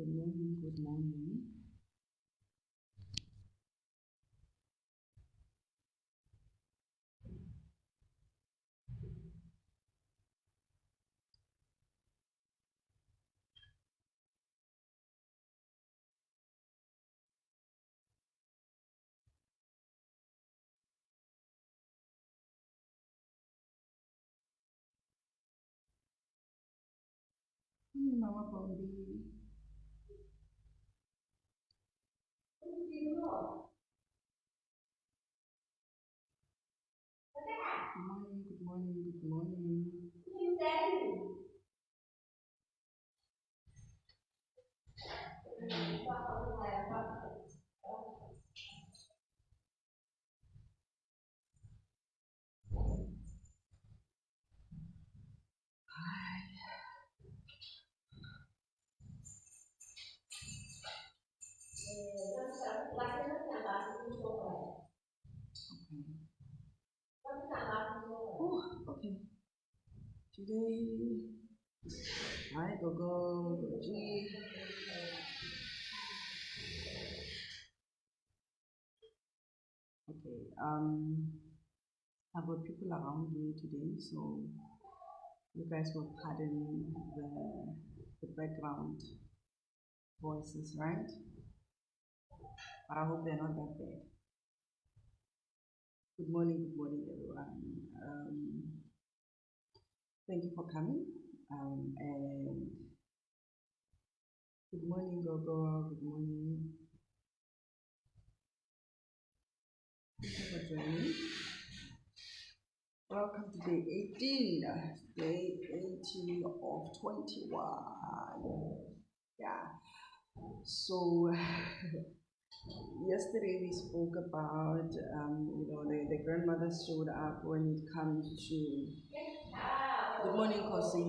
Good morning, good morning. Mama Pombi. Good morning, good morning, good morning. Oh, okay. Today, hi Gogo, G. Okay, I've got people around me today, so you guys will pardon the background voices, right? But I hope they're not that bad. Good morning, everyone. Thank you for coming. And good morning, Gogo. Good morning. Thank you for joining. Welcome to day 18. Day 18 of 21. Yeah. So yesterday we spoke about the grandmothers showed up when it comes to good morning, Kosi.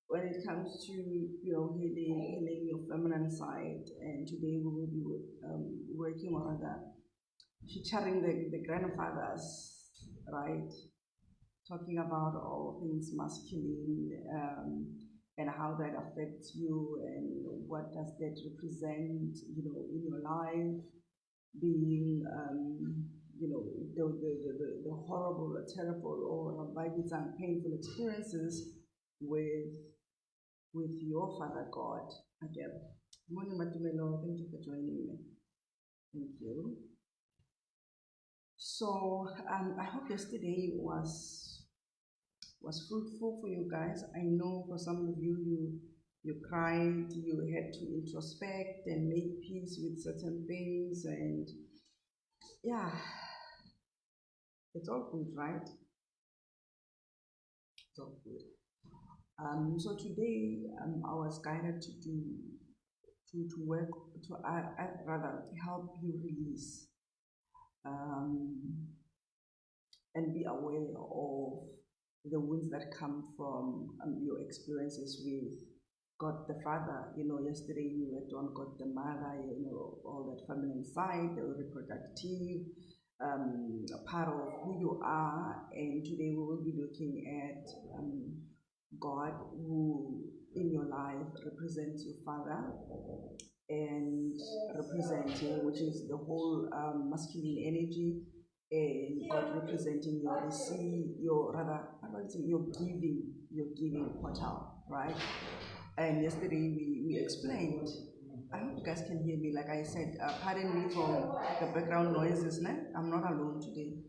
When it comes to healing your feminine side, and today we will be working on that, featuring the grandfathers, right? Talking about all things masculine, and how that affects you and what does that represent, in your life, being, the horrible, terrible, or painful experiences with your Father God again. Good morning, Matumelo. Thank you for joining me. Thank you. So I hope yesterday was fruitful for you guys. I know for some of you cried, you had to introspect and make peace with certain things, and yeah, it's all good, right? It's all good. So today I was guided to work to rather help you release, um, and be aware of the wounds that come from your experiences with God the Father. Yesterday we worked on God the Mother, all that feminine side, the reproductive part of who you are. And today we will be looking at God, who in your life represents your Father and representing, which is the whole masculine energy, and God representing your giving portal, right? And yesterday we explained. I hope you guys can hear me. Like I said, pardon me for the background noises. I'm not alone today.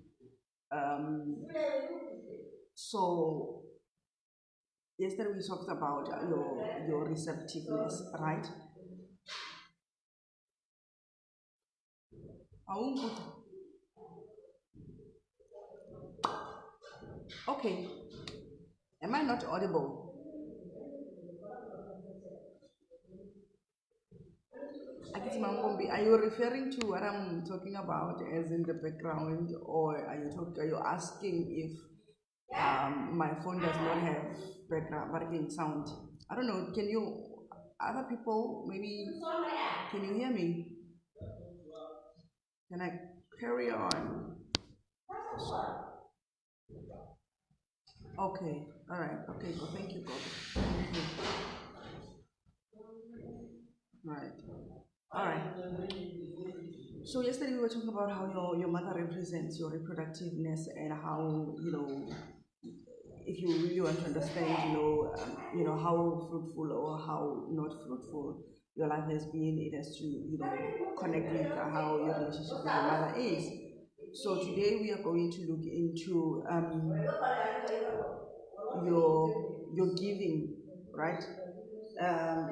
So yesterday we talked about your receptiveness, right? Okay. Am I not audible? Are you referring to what I'm talking about as in the background, or are you asking if my phone does not have background sound? I don't know. Can you, other people, maybe, can you hear me? Can I carry on? Okay, all right. Okay, go. Thank you, God. Thank you. Right. All right. So yesterday we were talking about how your mother represents your reproductiveness and how, if you really want to understand, how fruitful or how not fruitful your life has been, it has to, connect with how your relationship with your mother is. So today we are going to look into your giving, right? Um,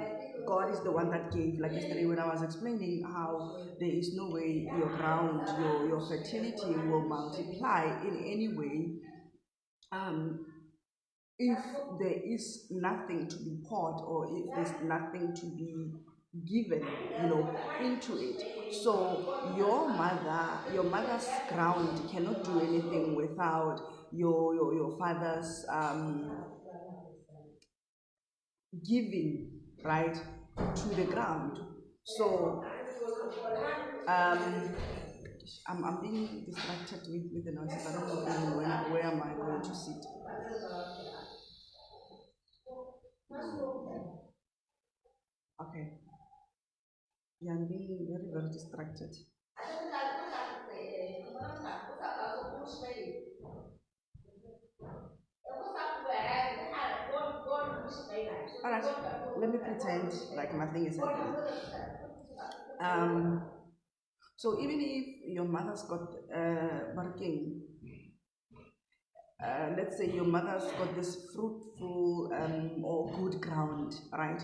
God is the one that gave. Like yesterday when I was explaining how there is no way your ground, your fertility will multiply in any way um, if there is nothing to be poured or if there's nothing to be given, into it. So your mother's ground cannot do anything without your father's giving, right, to the ground. So um, I'm being distracted with the noises. I don't know even where am I going to sit. Okay. Yeah, I'm being very, very distracted. Alright, let me pretend like nothing is happening. So even if your mother's got working, let's say your mother's got this fruitful or good ground, right?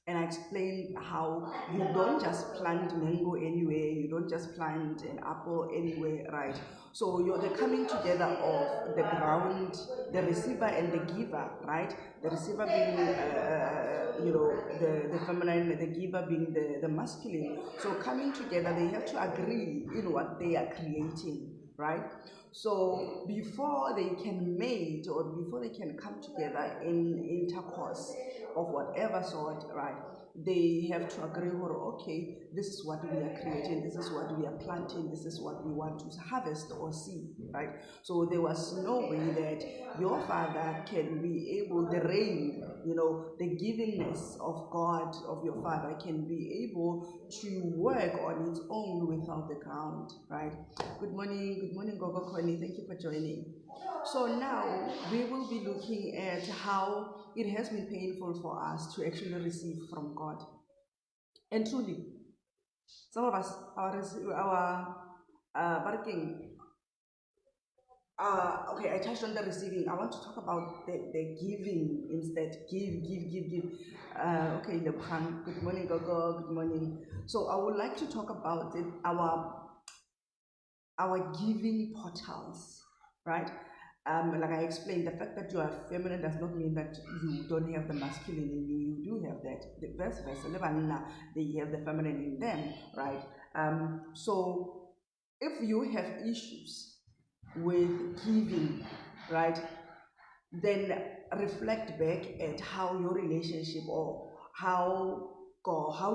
And I explained how you don't just plant mango anywhere, you don't just plant an apple anywhere, right? So you're the coming together of the ground, the receiver and the giver, right? The receiver being, the feminine, the giver being the masculine. So coming together, they have to agree in what they are creating, right? So before they can mate or before they can come together in intercourse of whatever sort, right, they have to agree, okay, this is what we are creating, this is what we are planting, this is what we want to harvest or see, right? So there was no way that your father can be able, the rain, the givingness of God, of your father, can be able to work on its own without the ground, right? Good morning, Gogo Connie. Thank you for joining. So now we will be looking at how it has been painful for us to actually receive from God. And truly, some of us, our working, okay, I touched on the receiving. I want to talk about the giving instead. Give. Okay, Lebran. Good morning, Gogo. Good morning. So I would like to talk about it, our giving portals, right? Like I explained, the fact that you are feminine does not mean that you don't have the masculine in you. You do have that. The vice versa, they have the feminine in them, right? So if you have issues with giving, right, then reflect back at how your relationship or how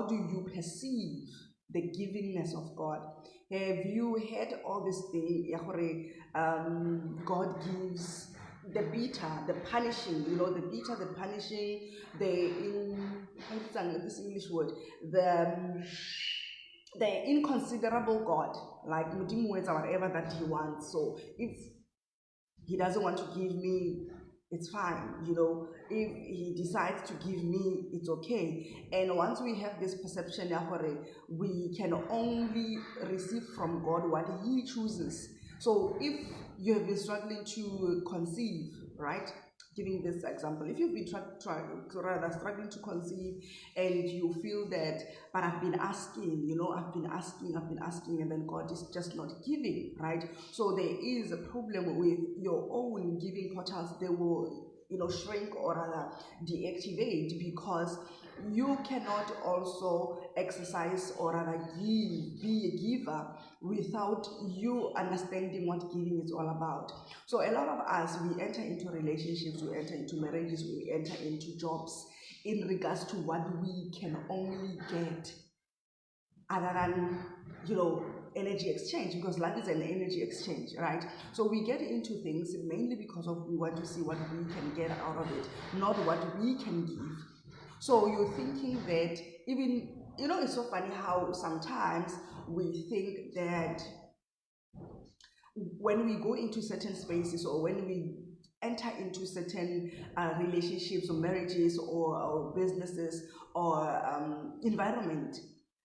do you perceive the givingness of God. Have you had all this thing, God gives the bitter, the punishing, the bitter, the punishing, this English word, the inconsiderable God, like Mudimu or whatever that he wants. So if he doesn't want to give me, it's fine, if he decides to give me, it's okay. And once we have this perception, we can only receive from God what he chooses. So if you have been struggling to conceive, right, giving this example, if you've been struggling to conceive and you feel that, but I've been asking, I've been asking, and then God is just not giving, right? So there is a problem with your own giving portals. They will, shrink or rather deactivate, because you cannot also exercise or rather be a giver without you understanding what giving is all about. So a lot of us, we enter into relationships, we enter into marriages, we enter into jobs in regards to what we can only get other than, energy exchange, because life is an energy exchange, right? So we get into things mainly because of we want to see what we can get out of it, not what we can give. So you're thinking that even it's so funny how sometimes we think that when we go into certain spaces, or when we enter into certain relationships or marriages, or businesses, or environment,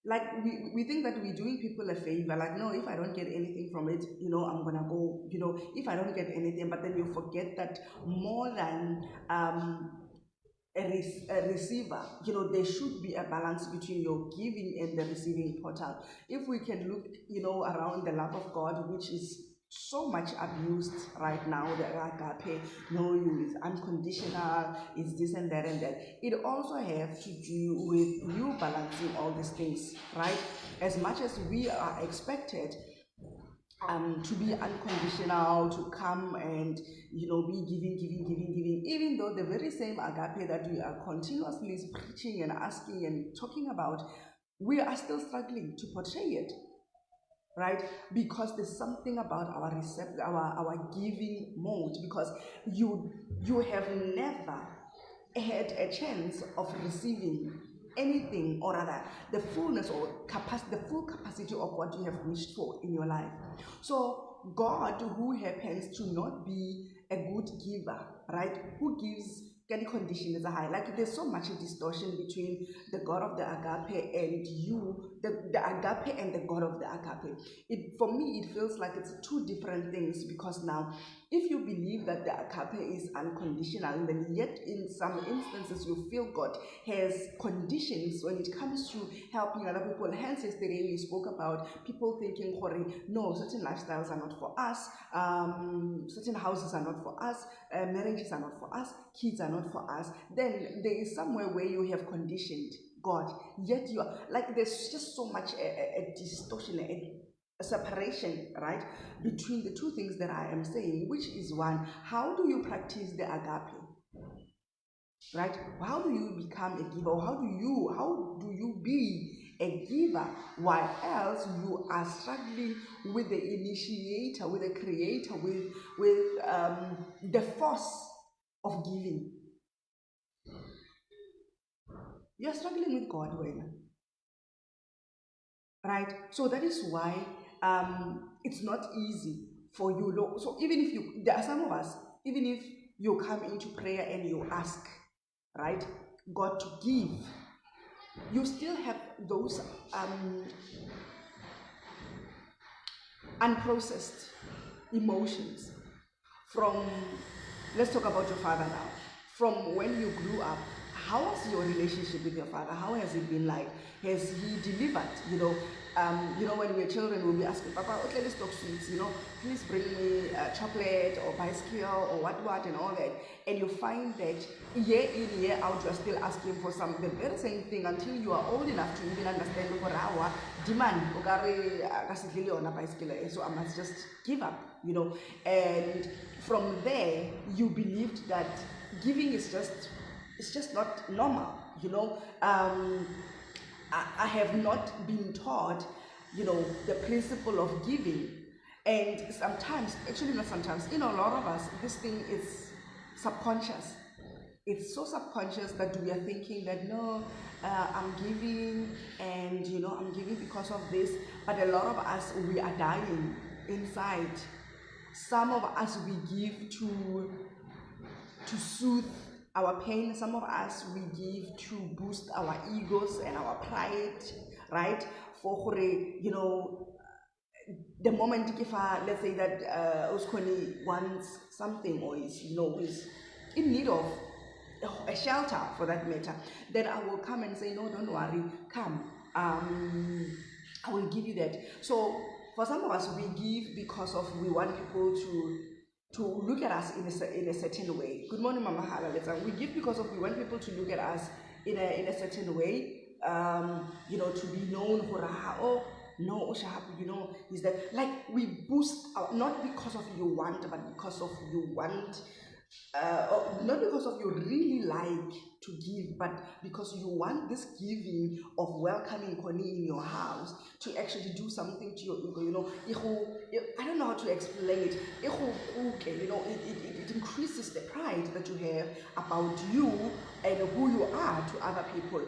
like we think that we're doing people a favor, like, no, if I don't get anything from it, I'm gonna go, if I don't get anything. But then you forget that more than a receiver, there should be a balance between your giving and the receiving portal. If we can look, around the love of God, which is so much abused right now, the agape, no, you is unconditional, is this and that and that. It also have to do with you balancing all these things, right? As much as we are expected to be unconditional, to come and be giving, even though the very same agape that we are continuously preaching and asking and talking about, we are still struggling to portray it, right? Because there's something about our giving mode, because you have never had a chance of receiving anything, or rather the fullness or the full capacity of what you have wished for in your life. So God, who happens to not be a good giver, right, who gives any condition is a high, like there's so much distortion between the God of the agape and the agape and the God of the agape. For me, it feels like it's two different things, because now if you believe that the agape is unconditional, then yet in some instances you feel God has conditions when it comes to helping other people. Hence, yesterday we spoke about people thinking, no, certain lifestyles are not for us, certain houses are not for us, marriages are not for us, kids are not for us. Then there is somewhere where you have conditioned God, yet you are like, there's just so much a distortion, a separation, right, between the two things that I am saying, which is one, how do you practice the agape, right? How do you become a giver? How do you be a giver, while else you are struggling with the initiator, with the creator, with the force of giving? You're struggling with God, right? So that is why it's not easy for you. So even if there are some of us, even if you come into prayer and you ask, right, God to give, you still have those unprocessed emotions from, let's talk about your father now. From when you grew up, how was your relationship with your father? How has it been like? Has he delivered? When we were children, we'll be asking, Papa, okay, let's talk sweets, please bring me chocolate or bicycle or what and all that. And you find that year in, year out, you're still asking for the very same thing until you are old enough to even understand demand, so I must just give up, And from there, you believed that giving is just not normal, I have not been taught, the principle of giving. And sometimes, actually not sometimes, a lot of us, this thing is subconscious. It's so subconscious that we are thinking that, no, I'm giving, and I'm giving because of this. But a lot of us, we are dying inside. Some of us, we give to soothe our pain. Some of us, we give to boost our egos and our pride, right? For the moment if let's say that Oskoni wants something, or is in need of a shelter for that matter, then I will come and say, no, don't worry, come, I will give you that. So for some of us, we give because of we want people to look at us in a certain way. Good morning, Mama Hala. We give because of we want people to look at us in a certain way, to be known for no, is that like we boost not because of you want, but because of you want, not because of you really like to give, but because you want this giving of welcoming Connie in your house to actually do something to your ego. I don't know how to explain it. It increases the pride that you have about you and who you are, to other people.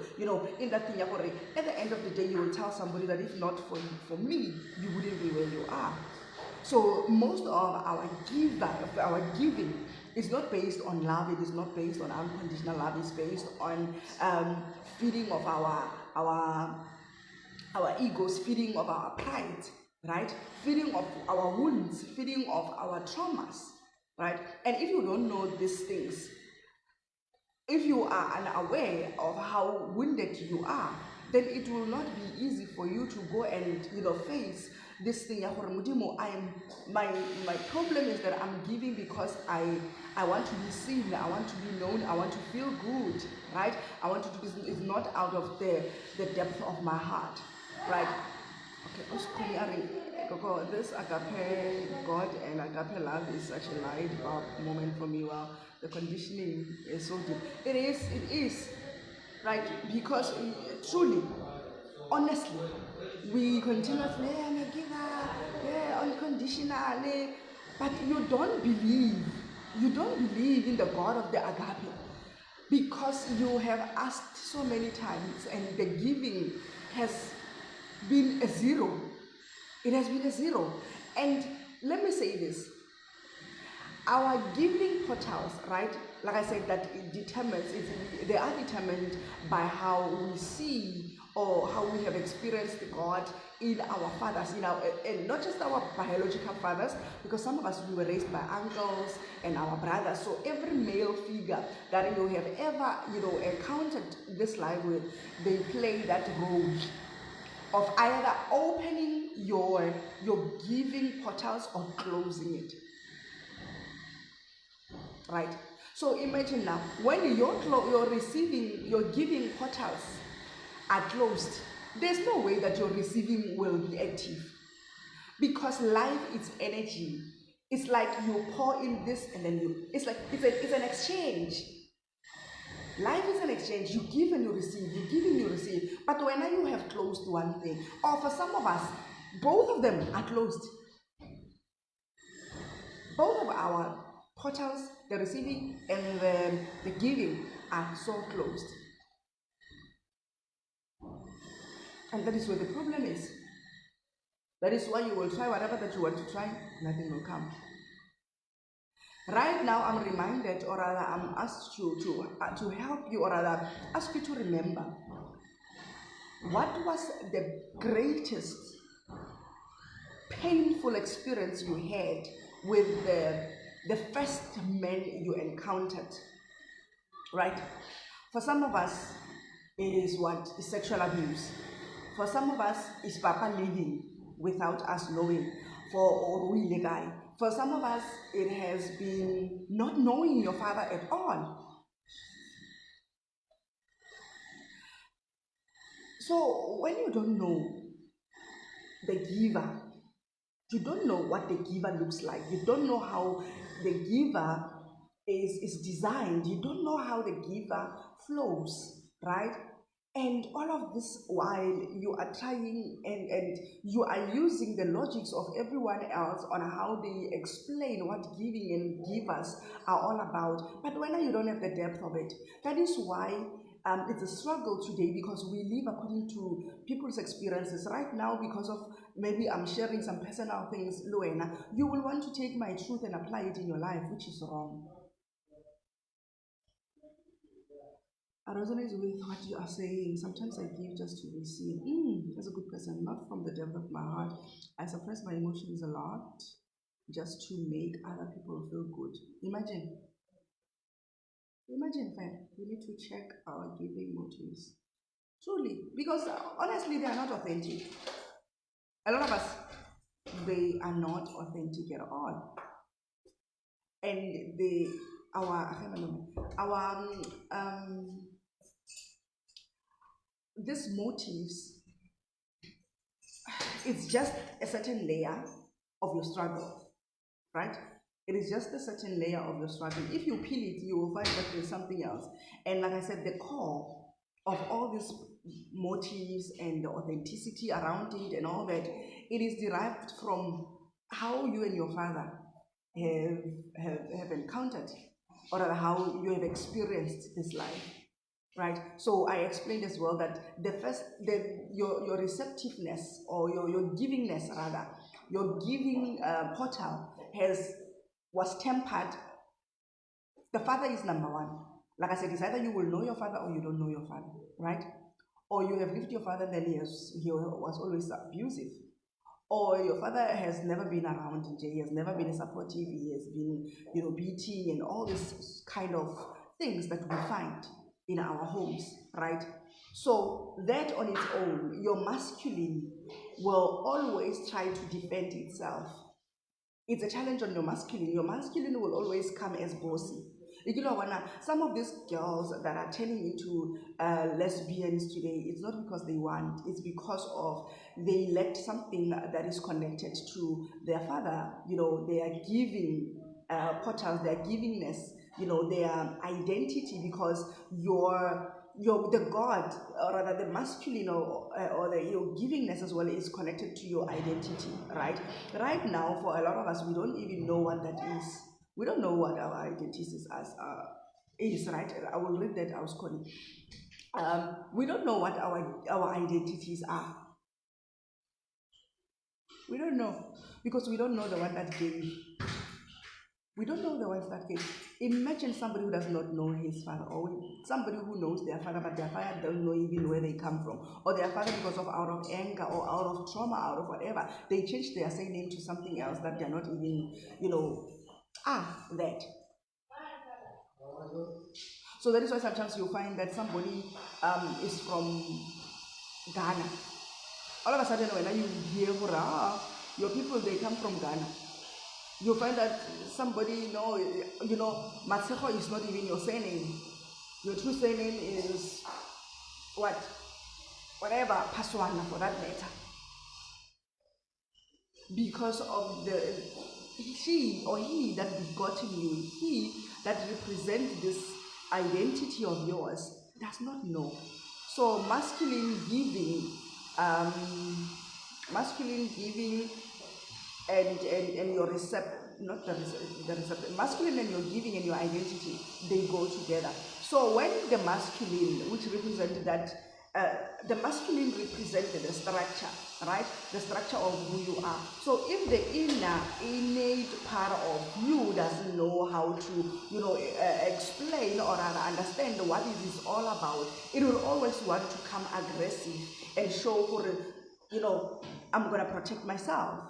In that thing, at the end of the day, you will tell somebody that if not for me, you wouldn't be where you are. So most of our giving is not based on love. It is not based on unconditional love. It's based on feeding of our egos, feeding of our pride, right? Feeding of our wounds, feeding of our traumas, right? And if you don't know these things, if you are unaware of how wounded you are, then it will not be easy for you to go and face this thing. My problem is that I'm giving because I want to be seen, I want to be known, I want to feel good, right? I want to do this. It's not out of the depth of my heart, right? Okay, this agape God and agape love is such a light bulb moment for me. Wow, the conditioning is so deep. It is, right? Because truly, honestly, we continuously, I'm a giver, yeah, unconditionally, but you don't believe in the God of the agape, because you have asked so many times and the giving has been a zero. It has been a zero. And let me say this, our giving portals, right? Like I said, that they are determined by how we see or how we have experienced God in our fathers, and not just our biological fathers, because some of us, we were raised by uncles and our brothers. So every male figure that you have ever, encountered this life with, they play that role of either opening your giving portals or closing it. Right? So imagine now, when your giving portals are closed, there's no way that your receiving will be active, because life is energy. It's like you pour in this and then it's an exchange. Life is an exchange. You give and you receive, you give and you receive. But when you have closed one thing, or for some of us, both of them are closed. Both of our portals, the receiving and the giving, are so closed. And that is where the problem is. That is why you will try whatever that you want to try, nothing will come. Right now, I'm reminded, or rather, I'm asked to help you, or rather, ask you to remember what was the greatest painful experience you had with the first man you encountered, right? For some of us, it is sexual abuse. For some of us, it's Papa leaving without us knowing. For some of us, it has been not knowing your father at all. So when you don't know the giver, you don't know what the giver looks like. You don't know how the giver is designed. You don't know how the giver flows, right? And all of this while you are trying and you are using the logics of everyone else on how they explain what giving and givers are all about. But when you don't have the depth of it, that is why it's a struggle today, because we live according to people's experiences. Right now, because of maybe I'm sharing some personal things, Luena, you will want to take my truth and apply it in your life, which is wrong. I resonate with what you are saying. Sometimes I give just to receive. As a good person, not from the depth of my heart. I suppress my emotions a lot just to make other people feel good. Imagine, fam, we need to check our giving motives. Truly, because honestly, they are not authentic. A lot of us, they are not authentic at all. And these motives, it's just a certain layer of your struggle, right? It is just a certain layer of your struggle. If you peel it, you will find that there's something else. And like I said, the core of all these motives and the authenticity around it and all that, it is derived from how you and your father have encountered, or how you have experienced this life. right? So I explained as well that your receptiveness, or your givingness rather, your giving portal was tempered. The father is number one. Like I said, it's either you will know your father or you don't know your father, right? Or you have lived your father, then he was always abusive. Or your father has never been around, he has never been supportive, he has been, beating and all these kind of things that we find in our homes, right? So that on its own, your masculine will always try to defend itself. It's a challenge on your masculine. Your masculine will always come as bossy. Some of these girls that are turning into lesbians today, it's not because they want, it's because of they lacked something that is connected to their father. They are giving portals, their givingness, their identity, because the God, or rather the masculine, or the your givingness as well, is connected to your identity, right? Right now, for a lot of us, we don't even know what that is. We don't know what our identities is, right? I will read that. I was calling. We don't know what our identities are. We don't know, because we don't know the one that gave. We don't know the ones that gave. Imagine somebody who does not know his father, or somebody who knows their father, but their father don't know even where they come from, or their father, because of out of anger or out of trauma, out of whatever, they change their surname to something else that they're not even, that. So that is why sometimes you find that somebody is from Ghana. All of a sudden, when you hear, your people, they come from Ghana, you find that somebody, Matseho is not even your surname. Your true surname is what? Whatever, Paswana for that matter. Because of she or he that begotten you, he that represents this identity of yours, does not know. So masculine giving, and your not the masculine and your giving and your identity, they go together. So when the masculine, which represents that, the masculine represents the structure, right? The structure of who you are. So if the innate part of you doesn't know how to, explain or understand what it is all about, it will always want to come aggressive and show, I'm going to protect myself,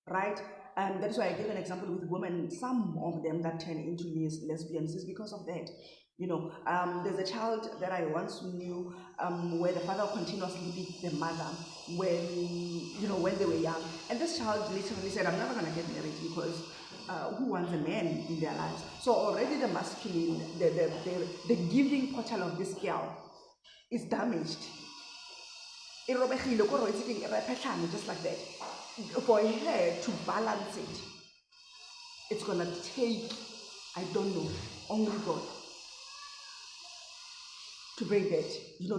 right? And that's why I give an example with women. Some of them that turn into lesbians is because of that. There's a child that I once knew, where the father continuously beat the mother when they were young. And this child literally said, I'm never going to get married, because who wants a man in their lives? So already the masculine, the giving portal of this girl is damaged. Just like that. For her to balance it, it's gonna take, I don't know, only God to bring that,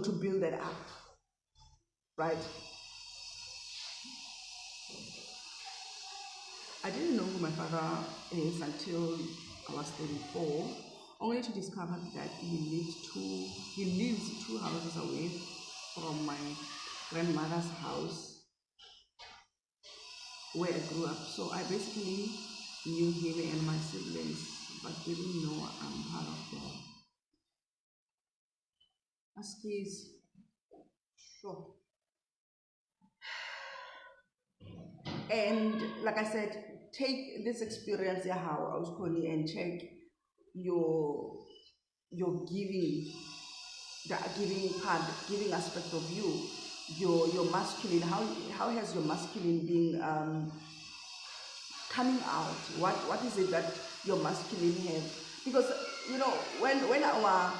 to build that up, right? I didn't know who my father is until I was 34, only to discover that he lives 2 houses away from my grandmother's house where I grew up. So I basically knew him and my siblings, but didn't know I'm part of them. Askies, sure. And like I said, take this experience here, how I was calling, and check your giving, the giving part, giving aspect of you, your masculine. How has your masculine been coming out? What is it that your masculine have? Because when our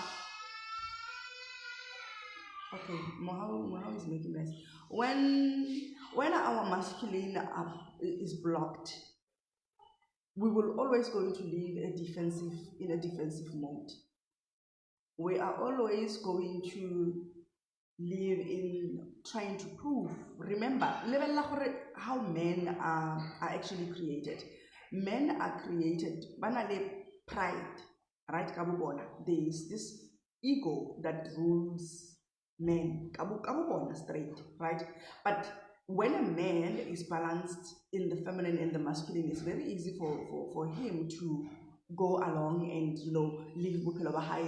okay, Mohau is making mess. When our masculine is blocked, we will always going to live in a defensive mode. We are always going to live in trying to prove. Remember, how men are actually created. Men are created, banale pride, right? There is this ego that rules men. Kabu bona straight, right? But when a man is balanced in the feminine and the masculine, it's very easy for him to go along and live bophelo ba hae,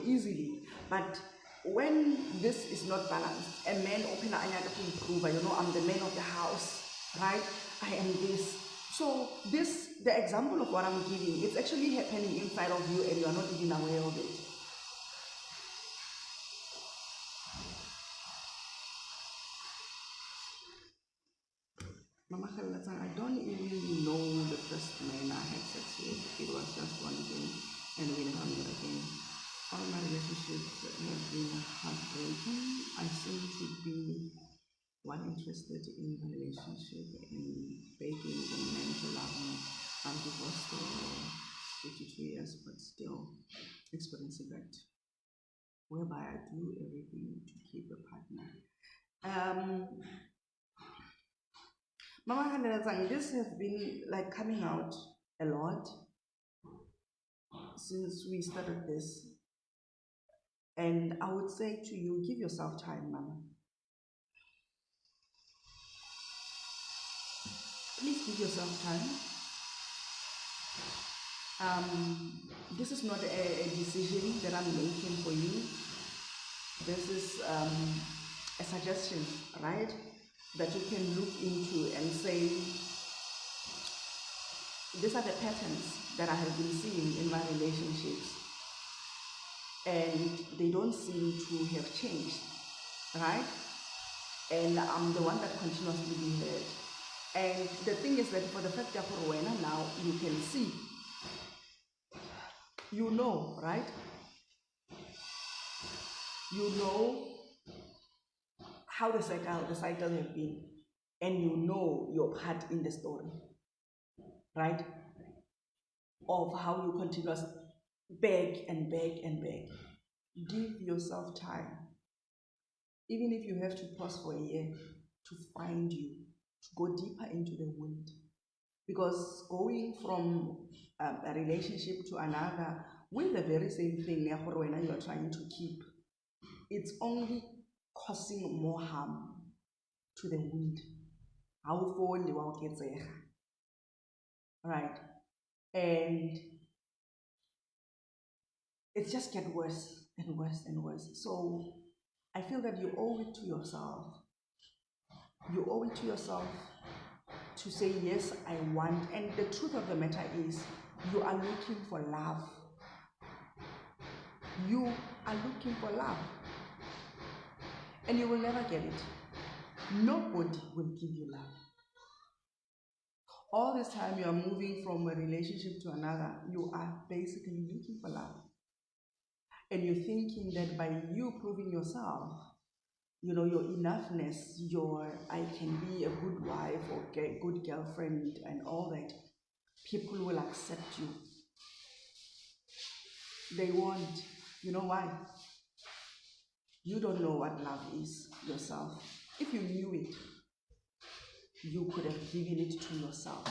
easily. But when this is not balanced, a man open a to improve, I'm the man of the house, right? I am this. So the example of what I'm giving, it's actually happening inside of you and you are not even aware of it. Mama Khalilatan, I don't even know the first man I had sex with. It was just one thing, and we never met again. All my relationships have been heartbreaking. I seem to be one interested in a relationship and begging the man to love me. I'm divorced for 52 years, but still experiencing that, whereby I do everything to keep a partner. Mama Handelazang, this has been like coming out a lot since we started this. And I would say to you, give yourself time, Mama. Please give yourself time. This is not a decision that I'm making for you. This is a suggestion, right? That you can look into and say, these are the patterns that I have been seeing in my relationships, and they don't seem to have changed, right? And I'm the one that continuously be hurt. And the thing is that for the fact that for now you can see, right? You know how the cycle has been, and you know your part in the story, right? Of how you continuously beg and beg and beg. Give yourself time, even if you have to pause for a year, to find you, to go deeper into the wound. Because going from a relationship to another with the very same thing you are trying to keep, it's only causing more harm to the wound. Right? And it just gets worse and worse and worse. So I feel that you owe it to yourself. You owe it to yourself to say, yes, I want. And the truth of the matter is, you are looking for love. You are looking for love. And you will never get it. Nobody will give you love. All this time you are moving from a relationship to another, you are basically looking for love. And you're thinking that by you proving yourself, your enoughness, I can be a good wife or a good girlfriend and all that, people will accept you. They won't. You know why? You don't know what love is yourself. If you knew it, you could have given it to yourself.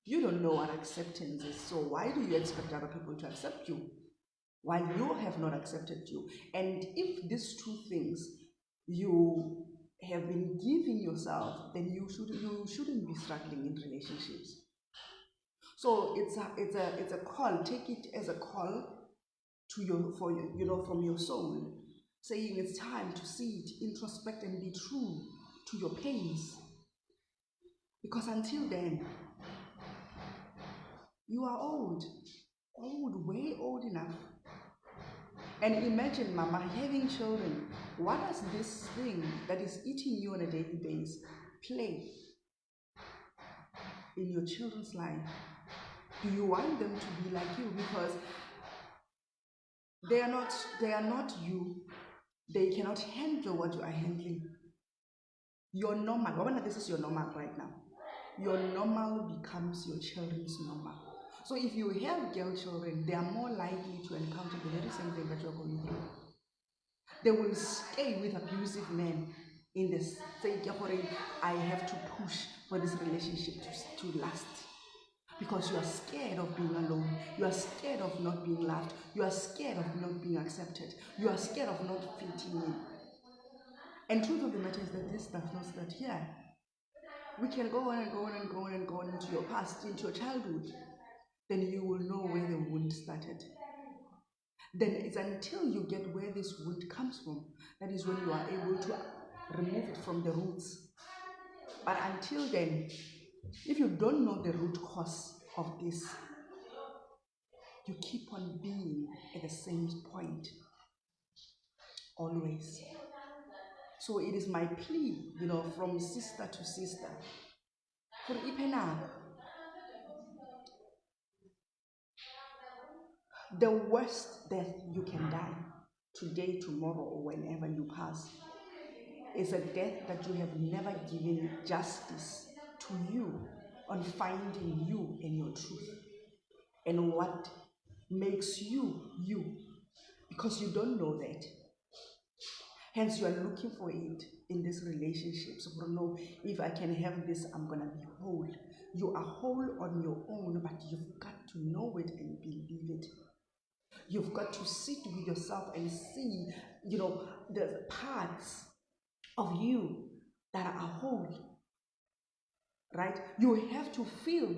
You don't know what acceptance is, so why do you expect other people to accept you while you have not accepted you? And if these two things you have been giving yourself, then you shouldn't be struggling in relationships. So it's a call. Take it as a call to from your soul, saying it's time to sit, introspect, and be true to your pains. Because until then, you are old, way old enough. And imagine, Mama, having children. What does this thing that is eating you on a daily basis play in your children's life? Do you want them to be like you? Because they are not you. They cannot handle what you are handling. Your normal, this is your normal right now. Your normal becomes your children's normal. So if you have girl children, they are more likely to encounter the very same thing that you're going through. They will stay with abusive men in this state. I have to push for this relationship to last. because you are scared of being alone. You are scared of not being loved. You are scared of not being accepted. You are scared of not fitting in. And truth of the matter is that this does not start here. We can go on and go on and go on and go on into your past, into your childhood. Then you will know where the wound started. Then it's until you get where this wound comes from, that is when you are able to remove it from the roots. But until then, if you don't know the root cause of this, you keep on being at the same point, always. So it is my plea, from sister to sister, for Ipena, the worst death you can die, today, tomorrow, or whenever you pass, is a death that you have never given justice to you on finding you and your truth and what makes you, you, because you don't know that. Hence, you are looking for it in this relationship. So, no, if I can have this, I'm going to be whole. You are whole on your own, but you've got to know it and believe it. You've got to sit with yourself and see, the parts of you that are whole, right? You have to feel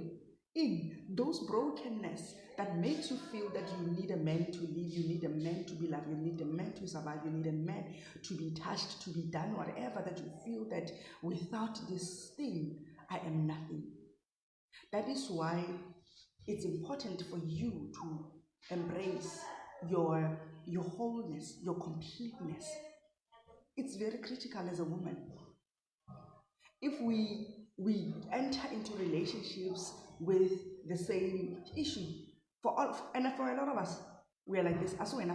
in those brokenness that makes you feel that you need a man to live, you need a man to be loved, you need a man to survive, you need a man to be touched, to be done, whatever, that you feel that without this thing, I am nothing. That is why it's important for you to embrace your wholeness, your completeness. It's very critical as a woman. If we enter into relationships with the same issue, for a lot of us, we are like this, as well,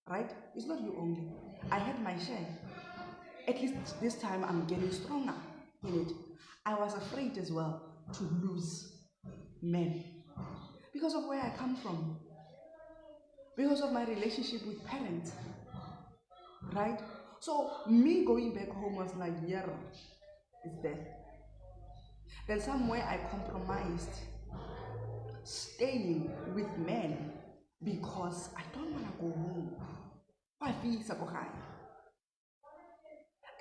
right? It's not you only. I had my share. At least this time I'm getting stronger in it. I was afraid as well to lose men because of where I come from, because of my relationship with parents, right? So me going back home was like, yeah, it's death. Then somewhere I compromised staying with men because I don't want to go home.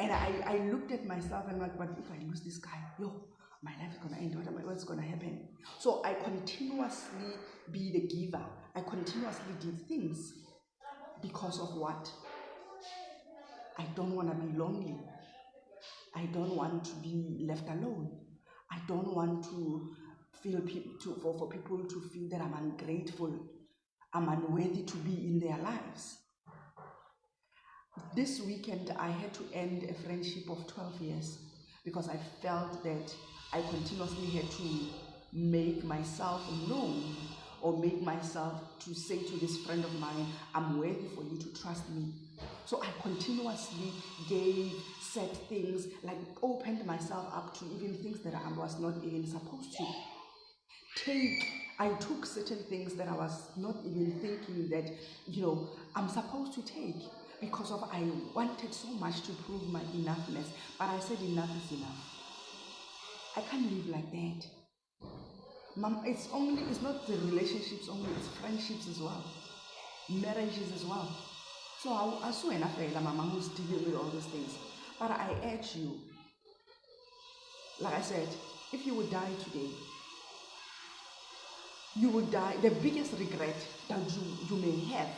And I looked at myself and like, but if I lose this guy, my life is gonna end. What's gonna happen? So I continuously be the giver. I continuously did things because of what? I don't want to be lonely. I don't want to be left alone. I don't want to feel for people to feel that I'm ungrateful, I'm unworthy to be in their lives. This weekend, I had to end a friendship of 12 years because I felt that I continuously had to make myself known or make myself to say to this friend of mine, I'm worthy for you to trust me. So I continuously said things, like opened myself up to even things that I was not even supposed to take. I took certain things that I was not even thinking that, I'm supposed to take, because of I wanted so much to prove my enoughness. But I said enough is enough. I can't live like that. Mom, it's not the relationships only, it's friendships as well, marriages as well. So I saw enough Mama who's dealing with all those things. But I urge you, like I said, if you would die today, you would die. The biggest regret that you may have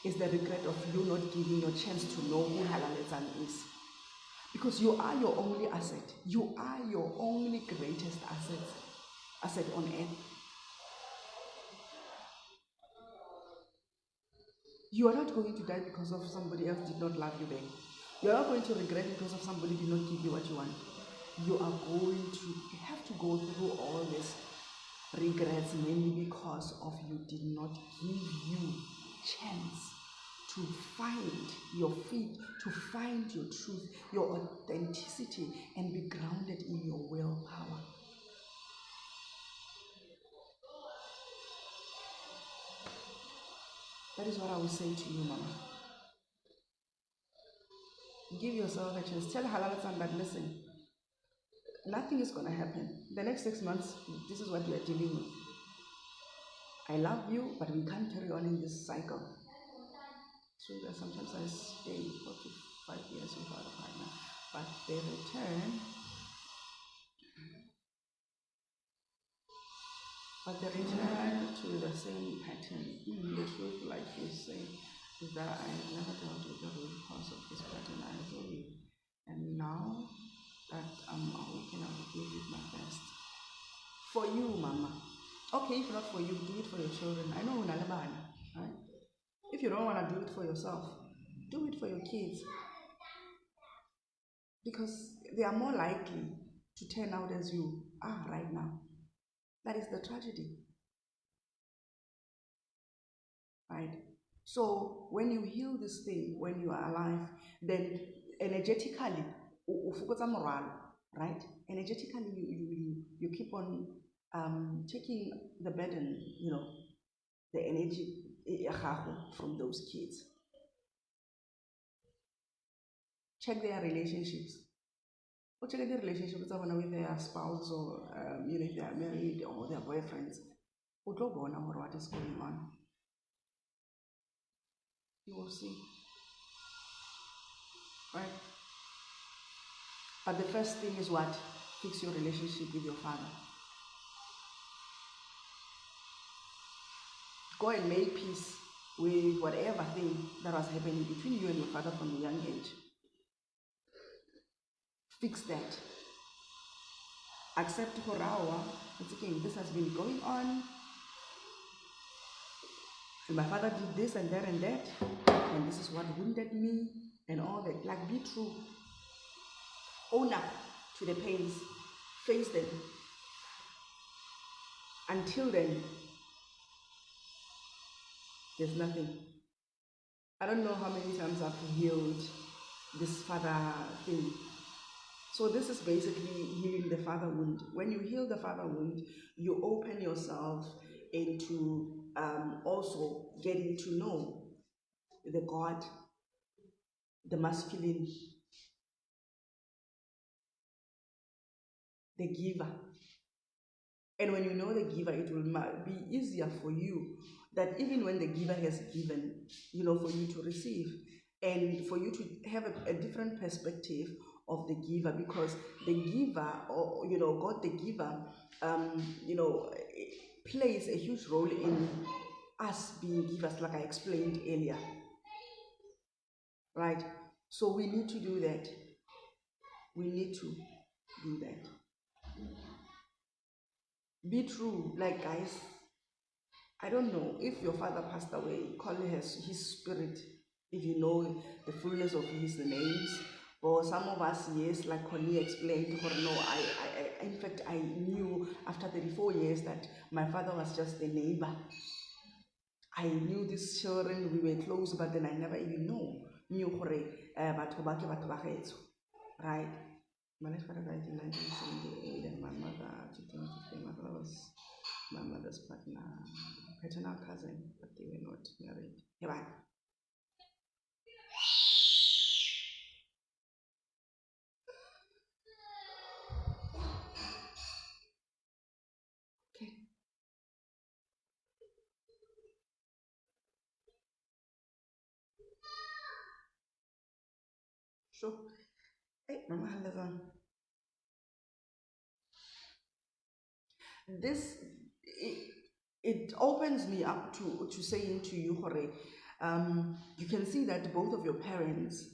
is the regret of you not giving your chance to know who Halalezan is. Because you are your only asset. You are your only greatest asset on earth. You are not going to die because of somebody else did not love you back. You are not going to regret because of somebody did not give you what you want. You have to go through all this regrets mainly because of you did not give you chance to find your feet, to find your truth, your authenticity, and be grounded in your willpower. That is what I will say to you, Mama. Give yourself a chance. Tell Halalatan that, listen, nothing is going to happen. The next 6 months, this is what we are dealing with. I love you, but we can't carry on in this cycle. So that sometimes I stay 4 to 5 years without a partner, but they return. But they return to the same pattern. The truth, like you say, is that I never dealt with the root cause of this pattern. I told you. And now that I'm awakened, I will give it my best. For you, Mama. Okay, if not for you, do it for your children. I know Unalabana, right? If you don't want to do it for yourself, do it for your kids. Because they are more likely to turn out as you are right now. That is the tragedy. Right? So when you heal this thing, when you are alive, then energetically, right? Energetically, you keep on taking the burden, the energy from those kids. Check their relationships. Or check their relationships with their spouse, or if they are married, or their boyfriends. What is going on? You will see. Right? But the first thing is what? Fix your relationship with your father. Go and make peace with whatever thing that was happening between you and your father from a young age. Fix that. Accept Horawa. It's okay, this has been going on. And my father did this and that, and this is what wounded me, and all that. Like, be true. Own up to the pains. Face them. Until then, there's nothing. I don't know how many times I've healed this father thing. So this is basically healing the father wound. When you heal the father wound, you open yourself into also getting to know the God, the masculine, the giver. And when you know the giver, it will be easier for you that even when the giver has given, for you to receive, and for you to have a different perspective of the giver, because the giver, or God the giver, plays a huge role in us being givers, like I explained earlier. Right? So we need to do that. We need to do that. Be true. Like, guys, I don't know if your father passed away, call his spirit, if you know the fullness of his names. Or some of us, yes, like Connie explained, or no, I in fact, I knew after 34 years that my father was just a neighbor. I knew these children, we were close, but then I never even knew right? My late father died in 1978, and my mother, my father was my mother's partner, paternal cousin, but they were not married. Yeah, bye. Okay. Sure. Hey, Mama Halazan. This, it opens me up to saying to you, Hore, you can see that both of your parents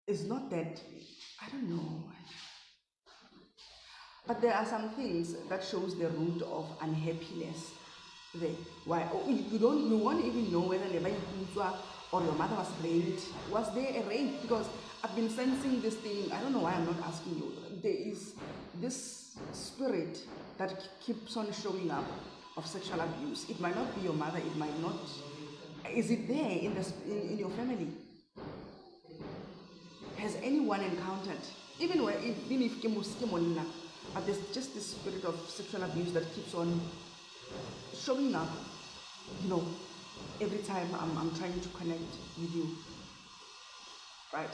is not that, I don't know, but there are some things that shows the root of unhappiness there. Why? You won't even know whether or your mother was raped. Was there a rape? Because I've been sensing this thing. I don't know why I'm not asking you. There is this spirit that keeps on showing up of sexual abuse. It might not be your mother. It might not. Is it there in your family? Has anyone encountered, even if but there's just this spirit of sexual abuse that keeps on showing up, every time I'm trying to connect with you, right?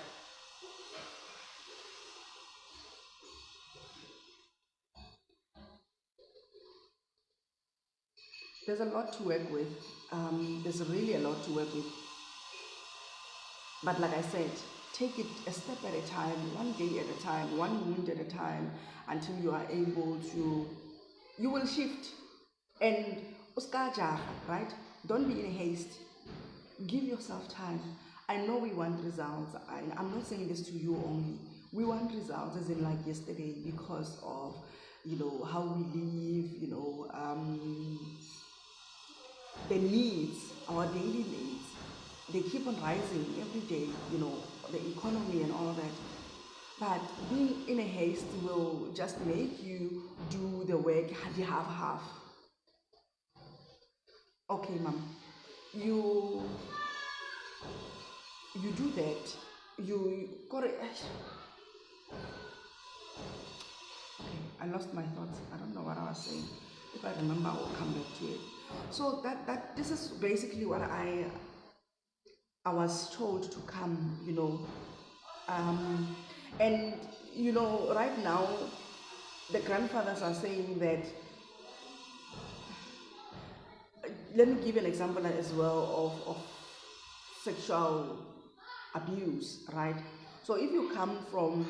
There's a lot to work with. There's really a lot to work with. But like I said, take it a step at a time, one day at a time, one wound at a time, until you are able to, you will shift. And uskaja, right? Don't be in haste. Give yourself time. I know we want results. I'm not saying this to you only. We want results, as in like yesterday, because of how we live, the needs, our daily needs. They keep on rising every day, the economy and all of that. But being in a haste will just make you do the work half. Okay, mom, you do that. You got it. Okay, I lost my thoughts. I don't know what I was saying. If I remember, I will come back to it. So that this is basically what I was told to come, and right now the grandfathers are saying that. Let me give an example as well of sexual abuse, right? So if you come from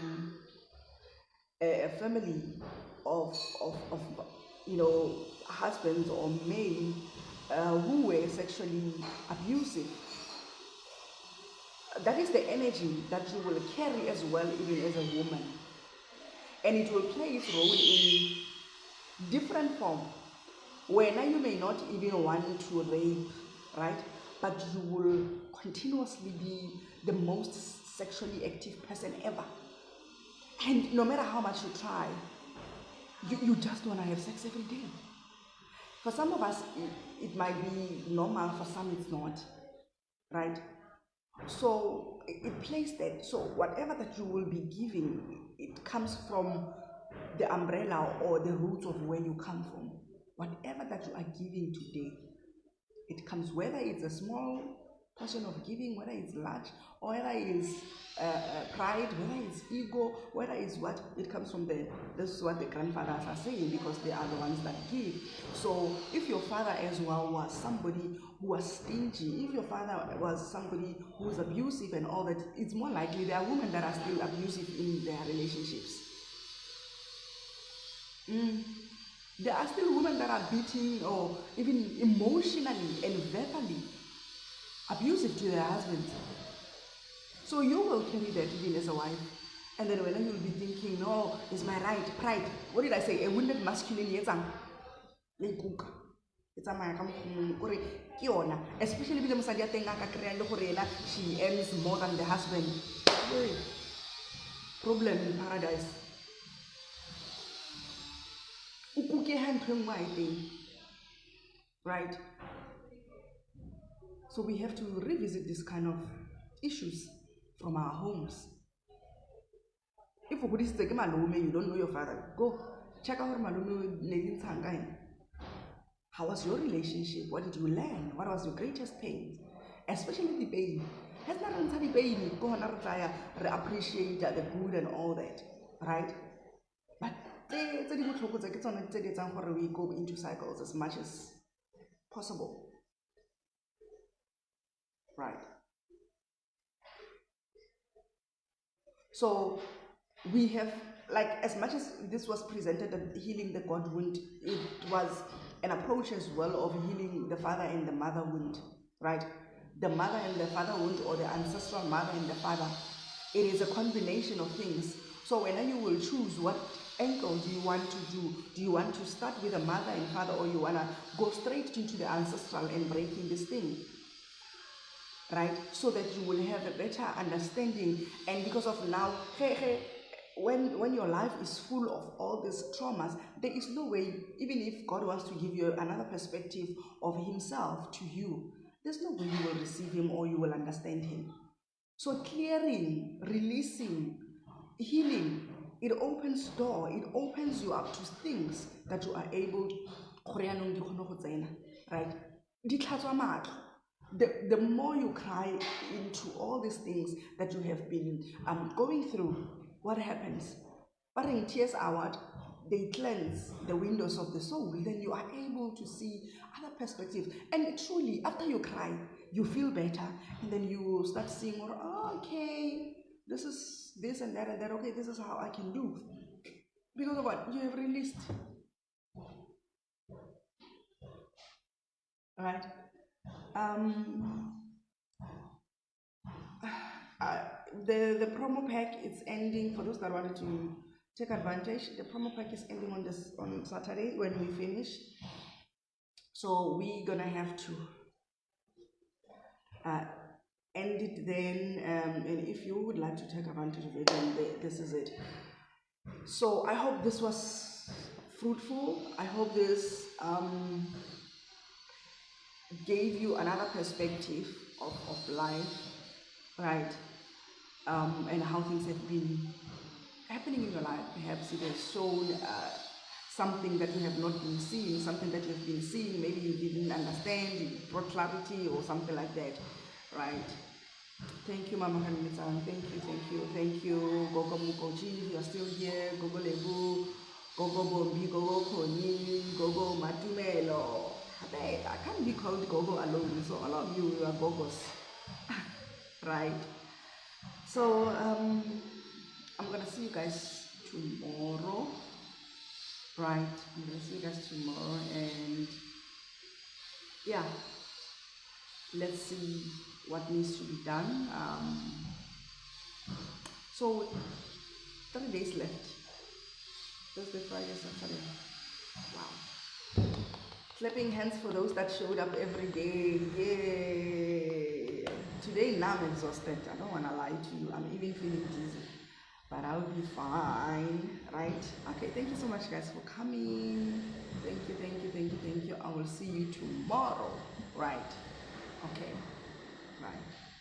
a family of husbands or men who were sexually abusive, that is the energy that you will carry as well, even as a woman, and it will play its role in different form. Where now you may not even want to rape, right? But you will continuously be the most sexually active person ever. And no matter how much you try, you just want to have sex every day. For some of us, it might be normal, for some it's not, right? So it plays that. So whatever that you will be giving, it comes from the umbrella or the roots of where you come from. Whatever that you are giving today, it comes, whether it's a small portion of giving, whether it's large, or whether it's pride, whether it's ego, whether it's what, it comes from there. This is what the grandfathers are saying, because they are the ones that give. So if your father as well was somebody who was stingy, if your father was somebody who was abusive and all that, it's more likely there are women that are still abusive in their relationships. There are still women that are beating or even emotionally and verbally abusive to their husbands. So you will carry that even as a wife. And then when you'll be thinking, no, it's my right, pride. What did I say? A wounded masculine, especially because she earns more than the husband. Problem in paradise. Right? So we have to revisit this kind of issues from our homes. If you don't know your father, go check out malume. How was your relationship? What did you learn? What was your greatest pain? Especially the pain. Has not the pain, go on appreciate the good and all that, right? But we go into cycles as much as possible. Right. So we have, like, as much as this was presented as healing the God wound, it was an approach as well of healing the father and the mother wound, right? The mother and the father wound, or the ancestral mother and the father, it is a combination of things. So when you will choose what angle do you want to do. Do you want to start with the mother and father, or you want to go straight into the ancestral and breaking this thing? Right, so that you will have a better understanding. And because of now, when your life is full of all these traumas, there is no way, even if God wants to give you another perspective of himself to you, there's no way you will receive him or you will understand him. So clearing, releasing, healing, it opens door, it opens you up to things that you are able, right? The more you cry into all these things that you have been going through, what happens? But tears are what? They cleanse the windows of the soul. Then you are able to see other perspectives. And truly, after you cry, you feel better, and then you start seeing, oh, okay, this is this and that and that. Okay, this is how I can do. Because of what? You have released. Right? Um, uh, the promo pack is ending for those that wanted to take advantage. The promo pack is ending on Saturday when we finish. So we're gonna have to uh, end it then. And if you would like to take advantage of it, then this is it. So I hope this was fruitful. I hope this gave you another perspective of life, right? And how things have been happening in your life. Perhaps it has shown something that you have not been seeing, something that you have been seeing, maybe you didn't understand, it brought clarity or something like that, right? Thank you, Mama Hanimisan. Thank you, Gogo Mukoji, you are still here, Gogo Lebu, Gogo Bombi, Gogo Koni, Gogo Matumelo. I can't be called Gogo alone, so all of you are Gogos, right? So, I'm gonna see you guys tomorrow, right? I'm gonna see you guys tomorrow, and yeah, let's see what needs to be done. So 3 days left. Thursday, Friday, Saturday. Wow. Clapping hands for those that showed up every day. Yay! Today now I'm exhausted. I don't wanna lie to you. I'm even feeling dizzy. But I'll be fine, right? Okay, thank you so much guys for coming. Thank you. I will see you tomorrow, right? Okay, bye.